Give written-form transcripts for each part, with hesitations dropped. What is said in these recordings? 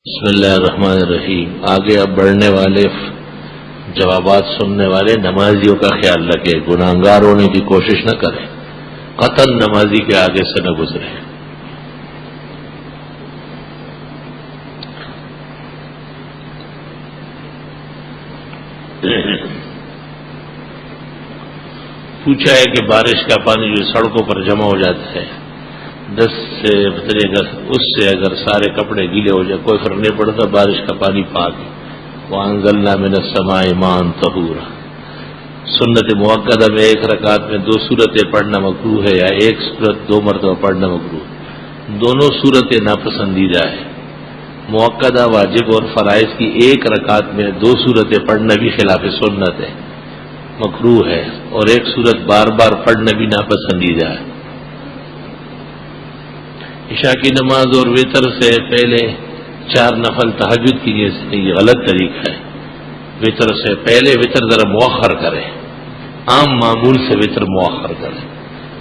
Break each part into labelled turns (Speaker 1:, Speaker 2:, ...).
Speaker 1: بسم اللہ الرحمن الرحیم۔ آگے اب بڑھنے والے جوابات سننے والے نمازیوں کا خیال رکھے، گناہگار ہونے کی کوشش نہ کریں، قطعاً نمازی کے آگے سے نہ گزرے۔ پوچھا ہے کہ بارش کا پانی جو سڑکوں پر جمع ہو جاتا ہے، 10 سے اس سے اگر سارے کپڑے گیلے ہو جائے کوئی فرق نہیں پڑتا، بارش کا پانی پاک ہے۔ وَأَنزَلْنَا مِنَ السَّمَاءِ مَاءً طَهُورًا۔ سنت مؤکدہ میں ایک رکعت میں 2 سورتیں پڑھنا مکروہ ہے، یا ایک سورت 2 مرتبہ پڑھنا مکروہ ہے، دونوں سورتیں ناپسندیدہ ہے۔ مؤکدہ واجب اور فرائض کی ایک رکعت میں 2 سورتیں پڑھنا بھی خلاف سنت ہے، مکروہ ہے، اور ایک سورت بار بار پڑھنا بھی ناپسندیدہ ہے۔ عشاء کی نماز اور وتر سے پہلے 4 نفل تہجد کی نیت سے، یہ غلط طریقہ ہے۔ وتر سے پہلے وتر ذرا مؤخر کریں، عام معمول سے وتر مؤخر کریں،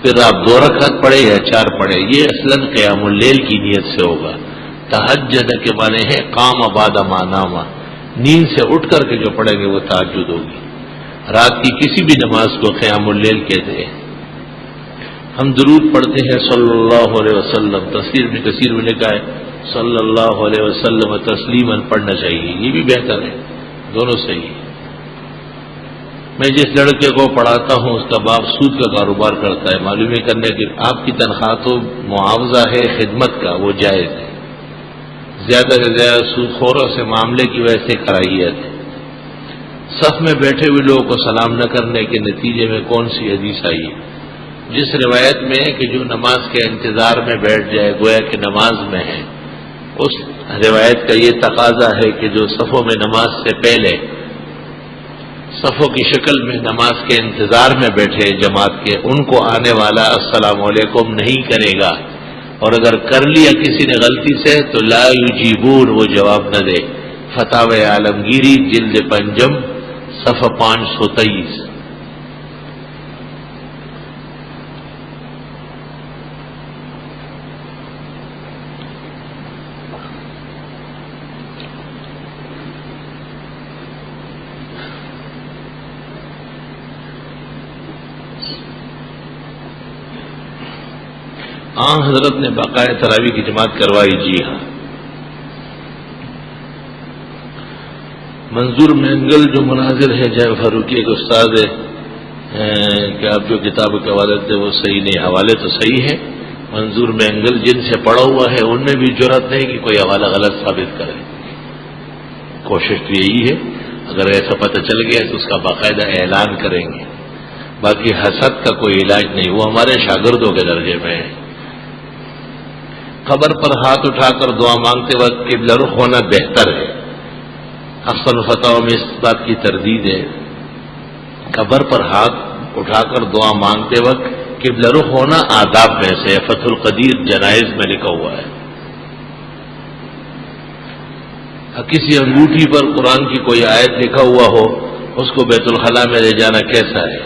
Speaker 1: پھر آپ 2 رکعت پڑھے یا 4 پڑھے، یہ اصلاً قیام اللیل کی نیت سے ہوگا۔ تہجد کے معنی ہے قام بعد ما نام، نیند سے اٹھ کر کے جو پڑھیں گے وہ تہجد ہوگی۔ رات کی کسی بھی نماز کو قیام اللیل کہتے ہیں۔ ہم درود پڑھتے ہیں صلی اللہ علیہ وسلم، تفسیر میں کثیر میں لکھا ہے صلی اللہ علیہ وسلم تسلیماً پڑھنا چاہیے، یہ بھی بہتر ہے، دونوں صحیح ہے۔ میں جس لڑکے کو پڑھاتا ہوں اس کا باپ سود کا کاروبار کرتا ہے، معلوم کرنے کہ آپ کی تنخواہ تو معاوضہ ہے خدمت کا، وہ جائز ہے، زیادہ سے زیادہ سود خوروں سے معاملے کی وجہ سے کراہیت ہے۔ صف میں بیٹھے ہوئے لوگوں کو سلام نہ کرنے کے نتیجے میں کون سی حدیث آئی ہے؟ جس روایت میں ہے کہ جو نماز کے انتظار میں بیٹھ جائے گویا کہ نماز میں ہے، اس روایت کا یہ تقاضا ہے کہ جو صفوں میں نماز سے پہلے صفوں کی شکل میں نماز کے انتظار میں بیٹھے جماعت کے، ان کو آنے والا السلام علیکم نہیں کرے گا، اور اگر کر لیا کسی نے غلطی سے تو لا یجیبون، وہ جواب نہ دے۔ فتاوی عالمگیری جلد 5 صفحہ 523۔ حضرت نے باقاعدہ تراویح کی جماعت کروائی، جی ہاں۔ منظور مینگل جو مناظر ہے جے فاروقی ایک استاد ہے کہ آپ جو کتاب کے حوالے تھے وہ صحیح نہیں، حوالے تو صحیح ہے۔ منظور مینگل جن سے پڑھا ہوا ہے ان میں بھی جرأت نہیں کہ کوئی حوالہ غلط ثابت کرے۔ کوشش تو یہی ہے، اگر ایسا پتہ چل گیا تو اس کا باقاعدہ اعلان کریں گے۔ باقی حسد کا کوئی علاج نہیں، وہ ہمارے شاگردوں کے درجے میں ہے۔ قبر پر ہاتھ اٹھا کر دعا مانگتے وقت قبلہ رخ ہونا بہتر ہے۔ احسن الفتاوی میں اس بات کی تردید ہے، قبر پر ہاتھ اٹھا کر دعا مانگتے وقت قبلہ رخ ہونا آداب میں سے، فتح القدیر جنائز میں لکھا ہوا ہے۔ کسی انگوٹھی پر قرآن کی کوئی آیت لکھا ہوا ہو، اس کو بیت الخلاء میں لے جانا کیسا ہے؟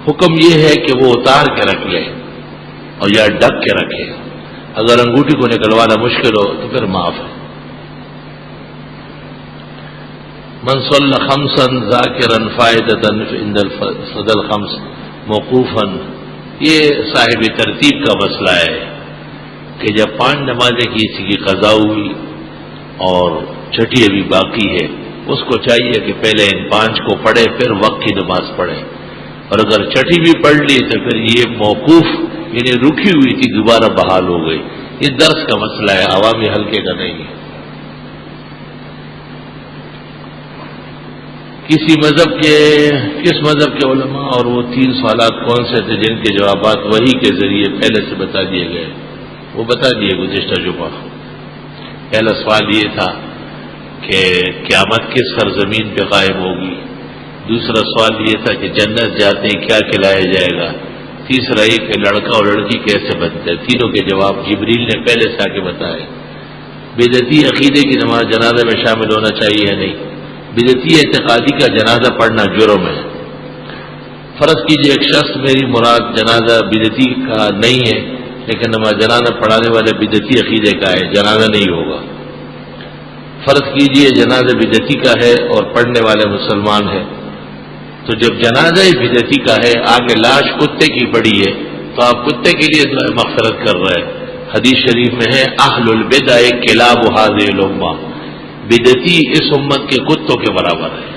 Speaker 1: حکم یہ ہے کہ وہ اتار کے رکھ لے اور یا ڈھک کے رکھے، اگر انگوٹھی کو نکلوانا مشکل ہو تو پھر معاف ہے۔ من صلی خمسا ذاکرا فائدۃ عند الصدى الخمس موقوفا، یہ صاحب ترتیب کا مسئلہ ہے کہ جب 5 نمازیں کسی کی قضا ہوئی اور چھٹی ابھی باقی ہے، اس کو چاہیے کہ پہلے ان 5 کو پڑھے پھر وقت کی نماز پڑھے، اور اگر چھٹی بھی پڑھ لی تو پھر یہ موقوف یعنی رکی ہوئی تھی دوبارہ بحال ہو گئی۔ یہ درس کا مسئلہ ہے، عوامی حلقے کا نہیں ہے۔ کس مذہب کے علماء اور وہ 3 سوالات کون سے تھے جن کے جوابات وحی کے ذریعے پہلے سے بتا دیے گئے؟ وہ بتا دیے گزشتہ جمعہ۔ پہلا سوال یہ تھا کہ قیامت کس سرزمین پہ قائم ہوگی، دوسرا سوال یہ تھا کہ جنت جاتے ہی کیا کھلایا جائے گا، تیسرا یہ کہ لڑکا اور لڑکی کیسے بنتے ہیں۔ تینوں کے جواب جبریل نے پہلے سے آ کے بتائے۔ بدعتی عقیدے کی نماز جنازہ میں شامل ہونا چاہیے یا نہیں؟ بدعتی اعتقادی کا جنازہ پڑھنا جرم ہے۔ فرض کیجئے ایک شخص، میری مراد جنازہ بدعتی کا نہیں ہے لیکن نماز جنازہ پڑھانے والے بدعتی عقیدے کا ہے، جنازہ نہیں ہوگا۔ فرض کیجئے جنازہ بدعتی کا ہے اور پڑھنے والے مسلمان ہیں، تو جب جنازہ بدعتی کا ہے، آگے لاش کتے کی پڑی ہے، تو آپ کتے کے لیے دعائے مغفرت کر رہے ہیں۔ حدیث شریف میں ہے اہل البدع کلاب هذه الامہ، بدعتی اس امت کے کتوں کے برابر ہے۔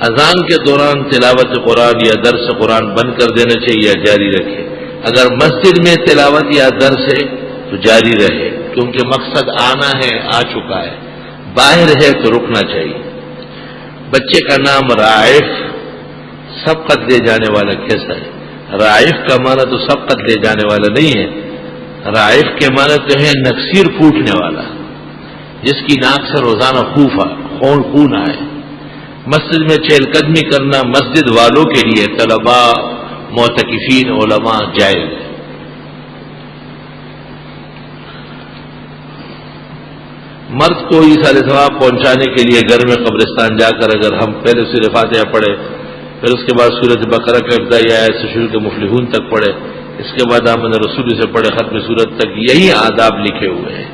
Speaker 1: اذان کے دوران تلاوت قرآن یا درس قرآن بند کر دینا چاہیے یا جاری رکھے؟ اگر مسجد میں تلاوت یا درس ہے تو جاری رہے، کیونکہ مقصد آنا ہے، آ چکا ہے۔ باہر ہے تو رکنا چاہیے۔ بچے کا نام رائف سبقت لے جانے والا کیسا ہے؟ رائف کا معنی تو سبقت لے جانے والا نہیں ہے، رائف کے معنی تو ہے نکسیر پھوٹنے والا، جس کی ناک سے روزانہ خون آئے۔ مسجد میں چہل قدمی کرنا مسجد والوں کے لیے، طلباء، معتکفین، علماء جائز ہے۔ مرد کو ایصال ثواب پہنچانے کے لیے گھر میں قبرستان جا کر اگر ہم پہلے سورہ فاتحہ پڑھے، پھر اس کے بعد سورۃ بقرہ کا ابتدائی آیت سے شروع کے مفلحون تک پڑھے، اس کے بعد آمن رسول سے پڑھے ختم سورت تک، یہی آداب لکھے ہوئے ہیں۔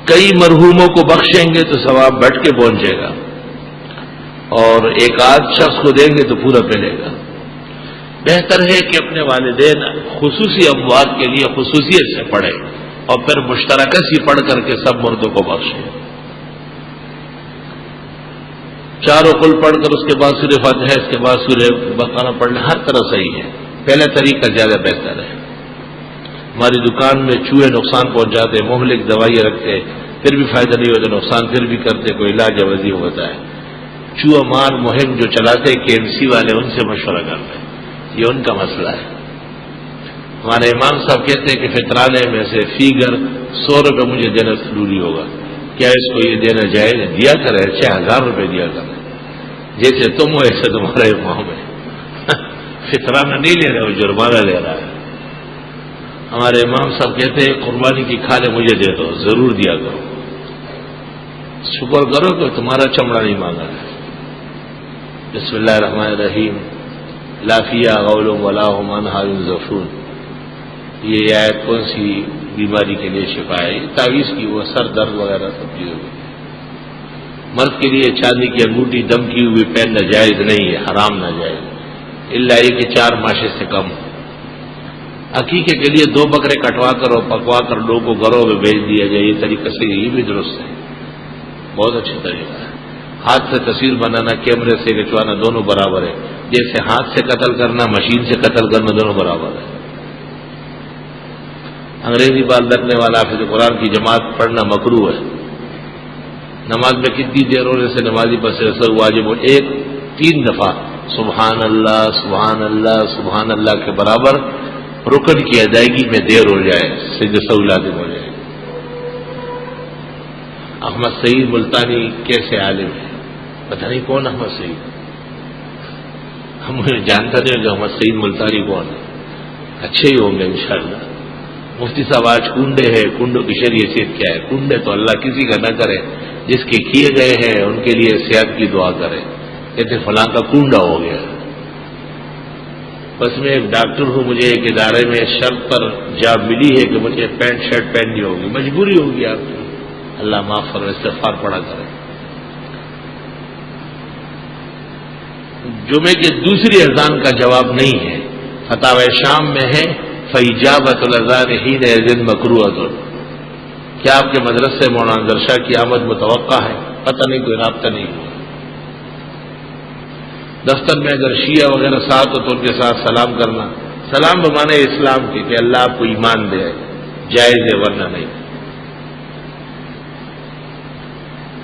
Speaker 1: کئی مرحوموں کو بخشیں گے تو ثواب بڑھ کے پہنچے گا، اور ایک آدھ شخص کو دیں گے تو پورا ملے گا۔ بہتر ہے کہ اپنے والدین خصوصی اموات کے لیے خصوصیت سے پڑھیں اور پھر مشترکہ سی پڑھ کر کے سب مردوں کو بخشیں۔ چاروں قل پڑھ کر اس کے بعد سورہ فاتحہ، اس کے بعد سورہ بقرہ پڑھنا ہر طرح صحیح ہے، پہلا طریقہ زیادہ بہتر ہے۔ ہماری دکان میں چوہے نقصان پہنچاتے، مہلک دوائیاں رکھتے، پھر بھی فائدہ نہیں ہوتا، نقصان پھر بھی کرتے، کوئی علاج عوضی ہوتا ہے۔ چوہا مار مہم جو چلاتے KMC والے، ان سے مشورہ کرتے ہیں، یہ ان کا مسئلہ ہے۔ ہمارے امام صاحب کہتے ہیں کہ فطرانے میں سے فیگر 100 روپے مجھے دینا ضروری ہوگا، کیا اس کو یہ دینا جائز؟ دیا کرے، 6000 روپے دیا کرے، جیسے تم ہو ایسے تمہارا امام ہے۔ فطرانہ نہیں لے رہے ہو، جرمانہ لے رہا ہے۔ ہمارے امام صاحب کہتے ہیں قربانی کی کھالے مجھے دے دو، ضرور دیا کرو، شکر کرو کہ تمہارا چمڑا نہیں مانگا ہے۔ بسم اللہ الرحمن الرحیم، لا فیہا غول ولا ھم عنہا ینزفون۔ یہ آیت کون سی بیماری کے لیے شفا ہے؟ تعویذ کی، وہ سر درد وغیرہ سب چیزوں کی۔ مرد کے لیے چاندی کی انگوٹھی دم کی ہوئی پہننا جائز نہیں ہے، حرام نہ جائز، الا یہ کہ 4 ماشے سے کم۔ عقیقے کے لیے 2 بکرے کٹوا کر اور پکوا کر لوگوں کو گھروں میں بھیج دیا جائے، یہ طریقہ سے یہ بھی درست ہے، بہت اچھا طریقہ ہے۔ ہاتھ سے تصویر بنانا، کیمرے سے کھنچوانا، دونوں برابر ہے، جیسے ہاتھ سے قتل کرنا، مشین سے قتل کرنا، دونوں برابر ہے۔ انگریزی بال رکھنے والا حافظ قرآن کی جماعت پڑھنا مکروہ ہے۔ نماز میں کتنی دیر ہونے سے نمازی پر اثر واجب ہو؟ 3 دفعہ سبحان اللہ سبحان اللہ سبحان اللہ کے برابر رکن کی ادائیگی میں دیر ہو جائے، سجدہ سہو لازم ہو جائے۔ احمد سعید ملتانی کیسے عالم ہے؟ پتہ نہیں کون احمد سعید، ہم جانتا نہیں کہ احمد سعید ملتانی کون ہے، اچھے ہی ہوں گے انشاءاللہ۔ مفتی صاحب آج کنڈے ہیں، کنڈوں کی شریعت کیا ہے؟ کنڈے تو اللہ کسی کا نہ کرے، جس کے کیے گئے ہیں ان کے لیے صحت کی دعا کرے، کہتے فلاں کا کنڈا ہو گیا۔ بس میں ایک ڈاکٹر ہوں، مجھے ایک ادارے میں شرط پر جاب ملی ہے کہ مجھے پینٹ شرٹ پہننی ہوگی، مجبوری ہوگی آپ کی، اللہ معاف کرے، استغفار پڑھا کرے۔ جمعے کی دوسری اذان کا جواب نہیں ہے، فتاوی شام میں ہے فإجابۃ الاذان حینئذ مکروہۃ۔ کیا آپ کے مدرسے مولانا درشا کی آمد متوقع ہے؟ پتہ نہیں، کوئی رابطہ نہیں ہوا۔ دفتر میں اگر شیعہ وغیرہ ساتھ ہو تو ان کے ساتھ سلام کرنا، سلام بمانے اسلام کی کہ اللہ آپ کو ایمان دے، جائز ہے ورنہ نہیں۔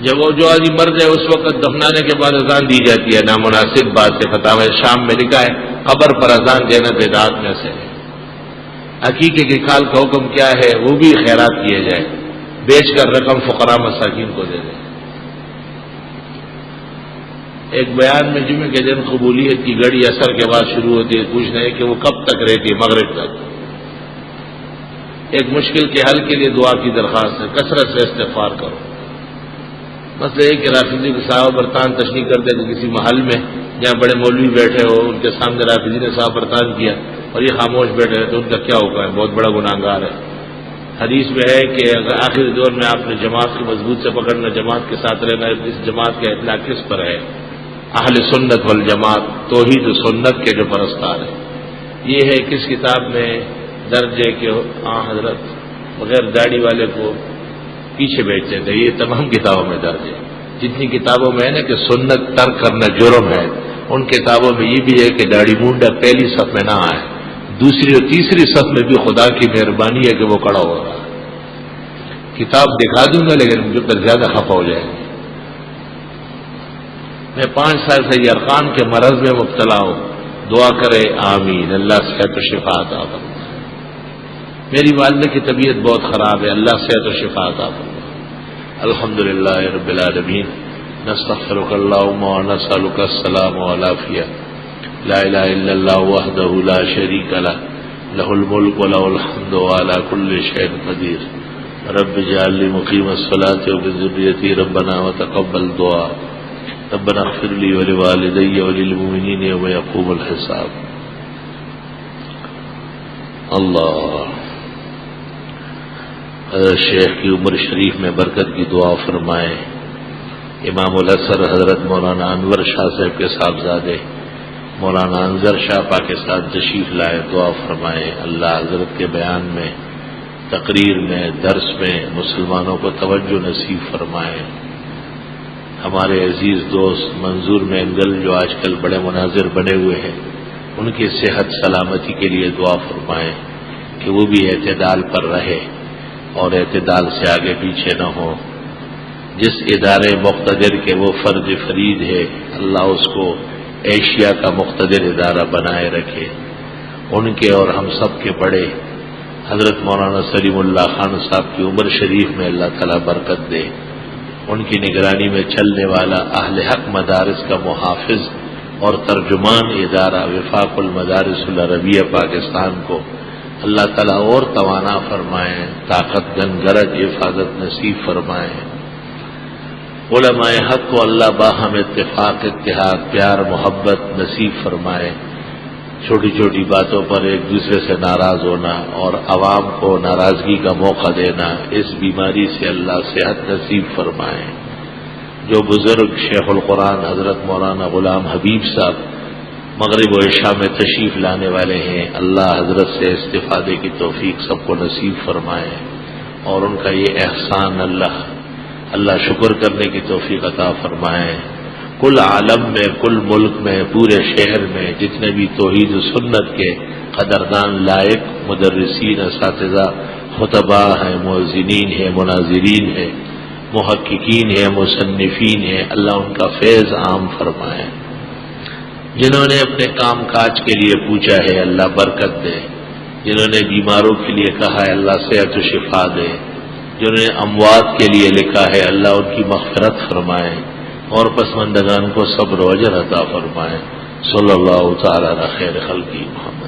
Speaker 1: جب وہ جو آدمی مر جائے اس وقت دفنانے کے بعد اذان دی جاتی ہے، نامناسب بات ہے۔ فتاوی شام میں لکھا ہے قبر پر اذان دینا بدعات میں سے ہے۔ عقیقے کی کھال کا حکم کیا ہے؟ وہ بھی خیرات کیے جائے، بیچ کر رقم فقراء مساکین کو دے دیں۔ ایک بیان میں جمعے کے دن قبولیت کی گھڑی اثر کے بعد شروع ہوتی ہے، پوچھنا ہے کہ وہ کب تک رہتی ہے؟ مغرب تک۔ ایک مشکل کے حل کے لیے دعا کی درخواست ہے، کثرت سے استغفار کرو۔ مسئلہ یہ کہ رافضی کے صحابہ برتان تشریح کرتے کہ کسی محل میں جہاں بڑے مولوی بیٹھے ہو، ان کے سامنے رافضی نے صحابہ برتان کیا اور یہ خاموش بیٹھے ہیں، تو ان کا کیا ہوگا؟ بہت بڑا گناہگار ہے۔ حدیث میں ہے کہ اگر آخری دور میں آپ نے جماعت کو مضبوط سے پکڑنا، جماعت کے ساتھ رہنا، اس جماعت کا اطلاق کس پر ہے؟ اہل سنت والجماعت، توحید و سنت کے جو پرستار ہیں. یہ ہے کس کتاب میں درج ہے کہ حضرت بغیر داڑھی والے کو پیچھے بیٹھتے تھے. یہ تمام کتابوں میں درج ہے. جتنی کتابوں میں ہے نا کہ سنت ترک کرنا جرم ہے، ان کتابوں میں یہ بھی ہے کہ داڑھی مونڈا پہلی صف میں نہ آئے، دوسری اور تیسری صف میں بھی خدا کی مہربانی ہے کہ وہ کھڑا ہو رہا. کتاب دکھا دوں گا لیکن مجھے پر زیادہ خفا ہو جائے گا. میں 5 سال سے یہ ارقان کے مرض میں مبتلا ہوں. دعا کرے آمین. اللہ صحت و شفا عطا فرمائے. میری والدہ کی طبیعت بہت خراب ہے، اللہ صحت و شفا عطا فرمائے. الحمدللہ رب العالمین. نستغفرک اللہم ونسألک السلام والعافیہ. لا الہ الا اللہ وحدہ لا شریک لہ لہ الملک ولہ الحمد وعلی کل شیء قدیر. رب اجعل لی مقیم الصلاۃ وبذریتی ربنا وتقبل دعاء. ربنا اغفر لی ولوالدی وللمؤمنین یوم یقوم الحساب. اللہ حضرت شیخ کی عمر شریف میں برکت کی دعا فرمائے. امام الازہر حضرت مولانا انور شاہ صاحب کے صاحبزادے مولانا انظر شاہ پاکستان تشریف لائے. دعا فرمائے اللہ حضرت کے بیان میں، تقریر میں، درس میں مسلمانوں کو توجہ نصیب فرمائے. ہمارے عزیز دوست منظور مینگل جو آج کل بڑے مناظر بنے ہوئے ہیں، ان کی صحت سلامتی کے لیے دعا فرمائے کہ وہ بھی اعتدال پر رہے اور اعتدال سے آگے پیچھے نہ ہو. جس ادارے مقتدر کے وہ فرد فرید ہے، اللہ اس کو ایشیا کا مقتدر ادارہ بنائے رکھے. ان کے اور ہم سب کے بڑے حضرت مولانا سلیم اللہ خان صاحب کی عمر شریف میں اللہ تعالیٰ برکت دے. ان کی نگرانی میں چلنے والا اہل حق مدارس کا محافظ اور ترجمان ادارہ وفاق المدارس العربیہ پاکستان کو اللہ تعالیٰ اور توانا فرمائے، طاقت گن گرج حفاظت نصیب فرمائے. علماء حق کو اللہ باہم اتفاق، اتحاد، پیار، محبت نصیب فرمائے. چھوٹی چھوٹی باتوں پر ایک دوسرے سے ناراض ہونا اور عوام کو ناراضگی کا موقع دینا، اس بیماری سے اللہ صحت نصیب فرمائے. جو بزرگ شیخ القرآن حضرت مولانا غلام حبیب صاحب مغرب و عشاء میں تشریف لانے والے ہیں، اللہ حضرت سے استفادے کی توفیق سب کو نصیب فرمائے اور ان کا یہ احسان اللہ شکر کرنے کی توفیق عطا فرمائے. کل عالم میں، کل ملک میں، پورے شہر میں جتنے بھی توحید و سنت کے قدردان لائق مدرسین، اساتذہ، خطباء ہیں، مؤذنین ہیں، مناظرین ہیں، محققین ہیں، مصنفین ہیں، اللہ ان کا فیض عام فرمائے. جنہوں نے اپنے کام کاج کے لیے پوچھا ہے اللہ برکت دے. جنہوں نے بیماروں کے لیے کہا ہے اللہ صحت و شفا دے. جنہوں نے اموات کے لیے لکھا ہے اللہ ان کی مغفرت فرمائے اور پسماندگان کو صبر و اجر عطا فرمائے. صلی اللہ تعالی علی خیر خلقی محمد.